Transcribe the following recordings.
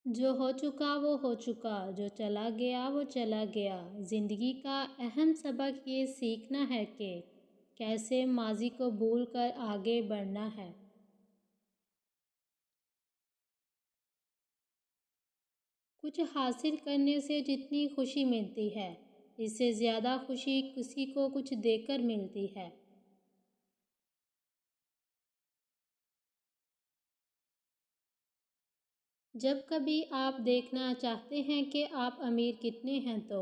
جو ہو چکا وہ ہو چکا، جو چلا گیا وہ چلا گیا۔ زندگی کا اہم سبق یہ سیکھنا ہے کہ کیسے ماضی کو بھول کر آگے بڑھنا ہے۔ کچھ حاصل کرنے سے جتنی خوشی ملتی ہے، اس سے زیادہ خوشی کسی کو کچھ دے کر ملتی ہے۔ جب کبھی آپ دیکھنا چاہتے ہیں کہ آپ امیر کتنے ہیں تو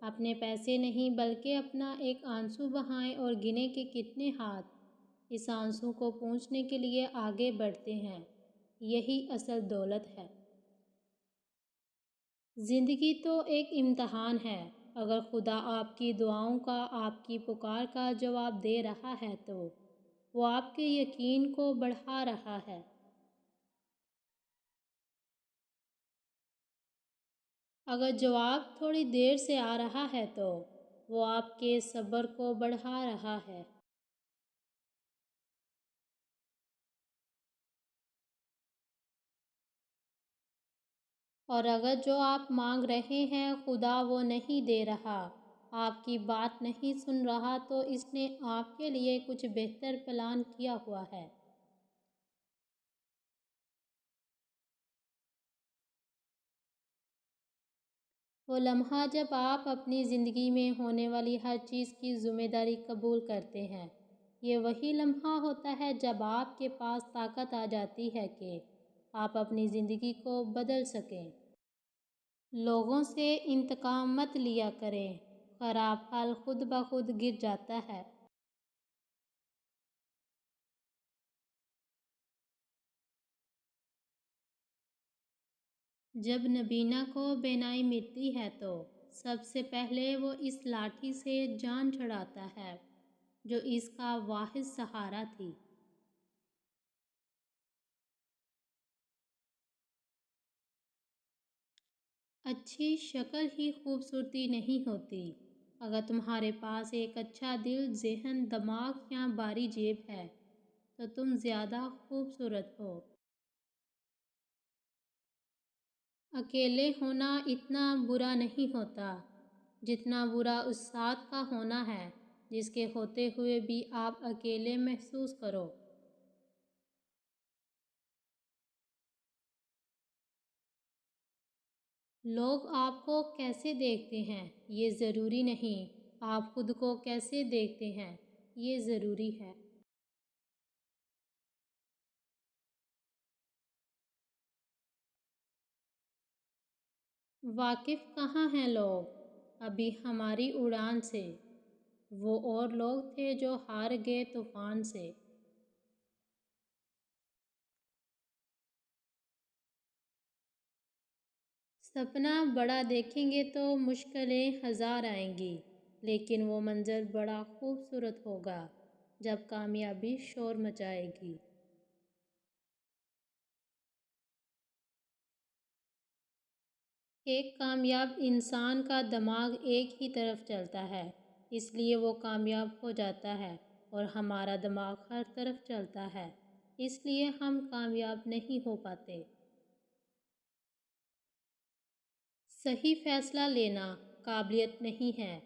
اپنے پیسے نہیں بلکہ اپنا ایک آنسو بہائیں اور گنیں کہ کتنے ہاتھ اس آنسو کو پونچھنے کے لیے آگے بڑھتے ہیں۔ یہی اصل دولت ہے۔ زندگی تو ایک امتحان ہے۔ اگر خدا آپ کی دعاؤں کا، آپ کی پکار کا جواب دے رہا ہے تو وہ آپ کے یقین کو بڑھا رہا ہے۔ اگر جواب تھوڑی دیر سے آ رہا ہے تو وہ آپ کے صبر کو بڑھا رہا ہے۔ اور اگر جو آپ مانگ رہے ہیں خدا وہ نہیں دے رہا، آپ کی بات نہیں سن رہا، تو اس نے آپ کے لیے کچھ بہتر پلان کیا ہوا ہے۔ وہ لمحہ جب آپ اپنی زندگی میں ہونے والی ہر چیز کی ذمہ داری قبول کرتے ہیں، یہ وہی لمحہ ہوتا ہے جب آپ کے پاس طاقت آ جاتی ہے کہ آپ اپنی زندگی کو بدل سکیں۔ لوگوں سے انتقام مت لیا کریں، خراب پھل خود بخود گر جاتا ہے۔ جب نبینا کو بینائی ملتی ہے تو سب سے پہلے وہ اس لاٹھی سے جان چھڑاتا ہے جو اس کا واحد سہارا تھی۔ اچھی شکل ہی خوبصورتی نہیں ہوتی۔ اگر تمہارے پاس ایک اچھا دل، ذہن، دماغ یا باری جیب ہے تو تم زیادہ خوبصورت ہو۔ اکیلے ہونا اتنا برا نہیں ہوتا جتنا برا اس ساتھ کا ہونا ہے جس کے ہوتے ہوئے بھی آپ اکیلے محسوس کرو۔ لوگ آپ کو کیسے دیکھتے ہیں یہ ضروری نہیں، آپ خود کو کیسے دیکھتے ہیں یہ ضروری ہے۔ واقف کہاں ہیں لوگ ابھی ہماری اڑان سے؟ وہ اور لوگ تھے جو ہار گئے طوفان سے۔ سپنا بڑا دیکھیں گے تو مشکلیں ہزار آئیں گی، لیکن وہ منظر بڑا خوبصورت ہوگا جب کامیابی شور مچائے گی۔ ایک کامیاب انسان کا دماغ ایک ہی طرف چلتا ہے، اس لیے وہ کامیاب ہو جاتا ہے، اور ہمارا دماغ ہر طرف چلتا ہے، اس لیے ہم کامیاب نہیں ہو پاتے۔ صحیح فیصلہ لینا قابلیت نہیں ہے،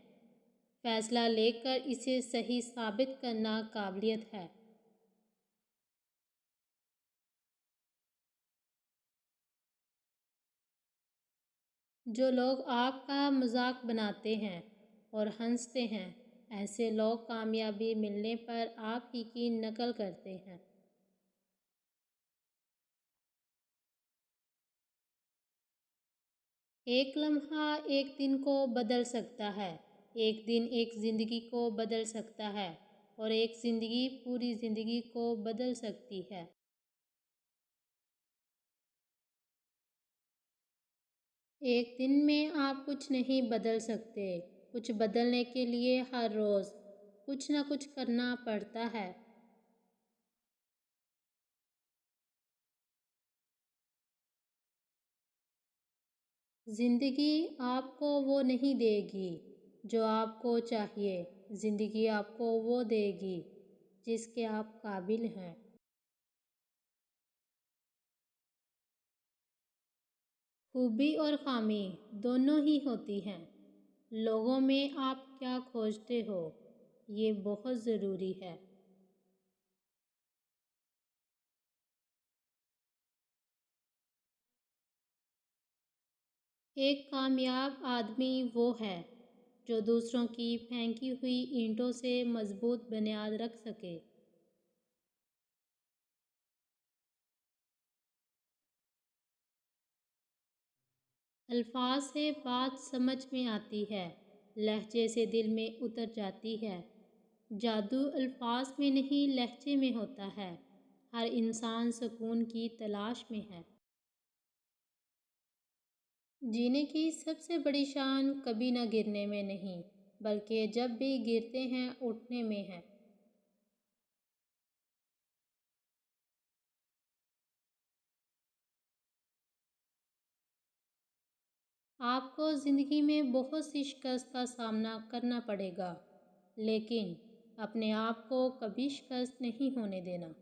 فیصلہ لے کر اسے صحیح ثابت کرنا قابلیت ہے۔ جو لوگ آپ کا مذاق بناتے ہیں اور ہنستے ہیں، ایسے لوگ کامیابی ملنے پر آپ ہی کی نقل کرتے ہیں۔ ایک لمحہ ایک دن کو بدل سکتا ہے، ایک دن ایک زندگی کو بدل سکتا ہے، اور ایک زندگی پوری زندگی کو بدل سکتی ہے۔ ایک دن میں آپ کچھ نہیں بدل سکتے، کچھ بدلنے کے لیے ہر روز کچھ نہ کچھ کرنا پڑتا ہے۔ زندگی آپ کو وہ نہیں دے گی جو آپ کو چاہیے، زندگی آپ کو وہ دے گی جس کے آپ قابل ہیں۔ خوبی اور خامی دونوں ہی ہوتی ہیں۔ لوگوں میں آپ کیا کھوجتے ہو، یہ بہت ضروری ہے۔ ایک کامیاب آدمی وہ ہے جو دوسروں کی پھینکی ہوئی اینٹوں سے مضبوط بنیاد رکھ سکے۔ الفاظ سے بات سمجھ میں آتی ہے، لہجے سے دل میں اتر جاتی ہے۔ جادو الفاظ میں نہیں، لہجے میں ہوتا ہے۔ ہر انسان سکون کی تلاش میں ہے۔ جینے کی سب سے بڑی شان کبھی نہ گرنے میں نہیں، بلکہ جب بھی گرتے ہیں اٹھنے میں ہے۔ آپ کو زندگی میں بہت سی شکست کا سامنا کرنا پڑے گا، لیکن اپنے آپ کو کبھی شکست نہیں ہونے دینا۔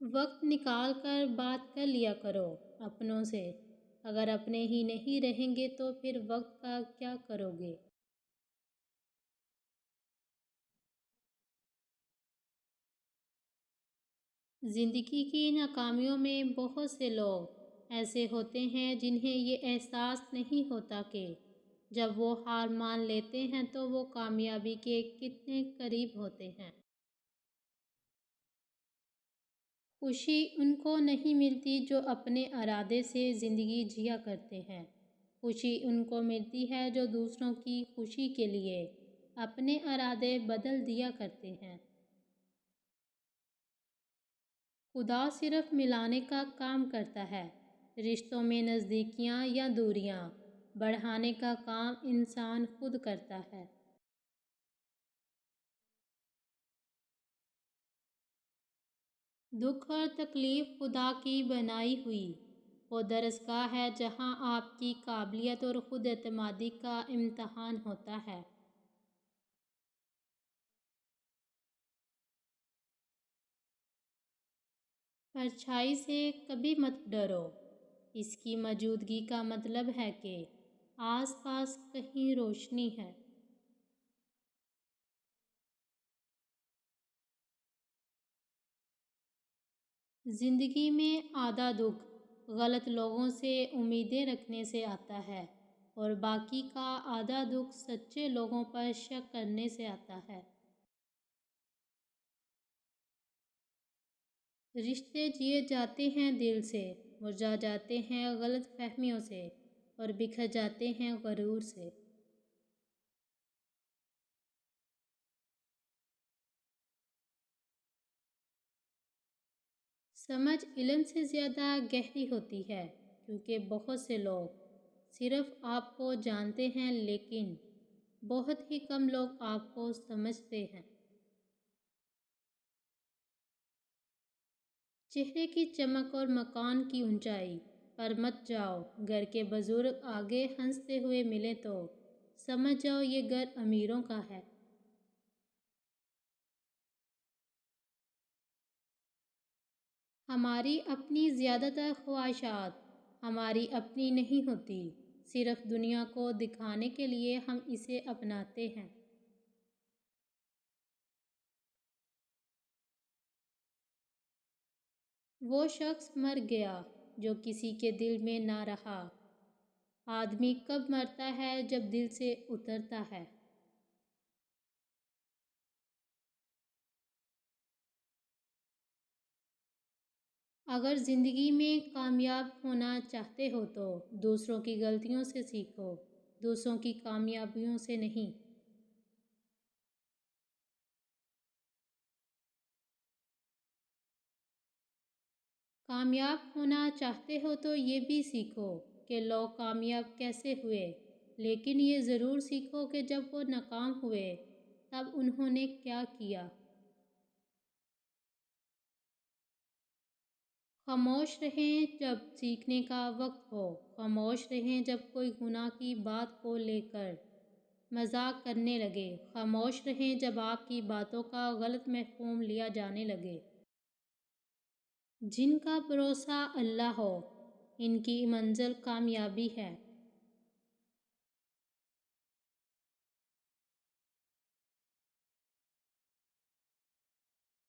وقت نکال کر بات کر لیا کرو اپنوں سے۔ اگر اپنے ہی نہیں رہیں گے تو پھر وقت کا کیا کرو گے؟ زندگی کی ناکامیوں میں بہت سے لوگ ایسے ہوتے ہیں جنہیں یہ احساس نہیں ہوتا کہ جب وہ ہار مان لیتے ہیں تو وہ کامیابی کے کتنے قریب ہوتے ہیں۔ خوشی ان کو نہیں ملتی جو اپنے ارادے سے زندگی جیا کرتے ہیں۔ خوشی ان کو ملتی ہے جو دوسروں کی خوشی کے لیے اپنے ارادے بدل دیا کرتے ہیں۔ خدا صرف ملانے کا کام کرتا ہے، رشتوں میں نزدیکیاں یا دوریاں بڑھانے کا کام انسان خود کرتا ہے۔ دکھ اور تکلیف خدا کی بنائی ہوئی وہ درسگاہ ہے جہاں آپ کی قابلیت اور خود اعتمادی کا امتحان ہوتا ہے۔ پرچھائی سے کبھی مت ڈرو، اس کی موجودگی کا مطلب ہے کہ آس پاس کہیں روشنی ہے۔ زندگی میں آدھا دکھ غلط لوگوں سے امیدیں رکھنے سے آتا ہے اور باقی کا آدھا دکھ سچے لوگوں پر شک کرنے سے آتا ہے۔ رشتے جیے جاتے ہیں دل سے، مرجھا جاتے ہیں غلط فہمیوں سے اور بکھر جاتے ہیں غرور سے۔ سمجھ علم سے زیادہ گہری ہوتی ہے، کیونکہ بہت سے لوگ صرف آپ کو جانتے ہیں لیکن بہت ہی کم لوگ آپ کو سمجھتے ہیں۔ چہرے کی چمک اور مکان کی اونچائی پر مت جاؤ۔ گھر کے بزرگ آگے ہنستے ہوئے ملے تو سمجھ جاؤ یہ گھر امیروں کا ہے۔ ہماری اپنی زیادہ تر خواہشات ہماری اپنی نہیں ہوتی، صرف دنیا کو دکھانے کے لیے ہم اسے اپناتے ہیں۔ وہ شخص مر گیا جو کسی کے دل میں نہ رہا۔ آدمی کب مرتا ہے جب دل سے اترتا ہے۔ اگر زندگی میں کامیاب ہونا چاہتے ہو تو دوسروں کی غلطیوں سے سیکھو، دوسروں کی کامیابیوں سے نہیں۔ کامیاب ہونا چاہتے ہو تو یہ بھی سیکھو کہ لوگ کامیاب کیسے ہوئے، لیکن یہ ضرور سیکھو کہ جب وہ ناکام ہوئے تب انہوں نے کیا کیا۔ خاموش رہیں جب سیکھنے کا وقت ہو، خاموش رہیں جب کوئی گناہ کی بات کو لے کر مذاق کرنے لگے، خاموش رہیں جب آپ کی باتوں کا غلط مفہوم لیا جانے لگے۔ جن کا بھروسہ اللہ ہو ان کی منزل کامیابی ہے۔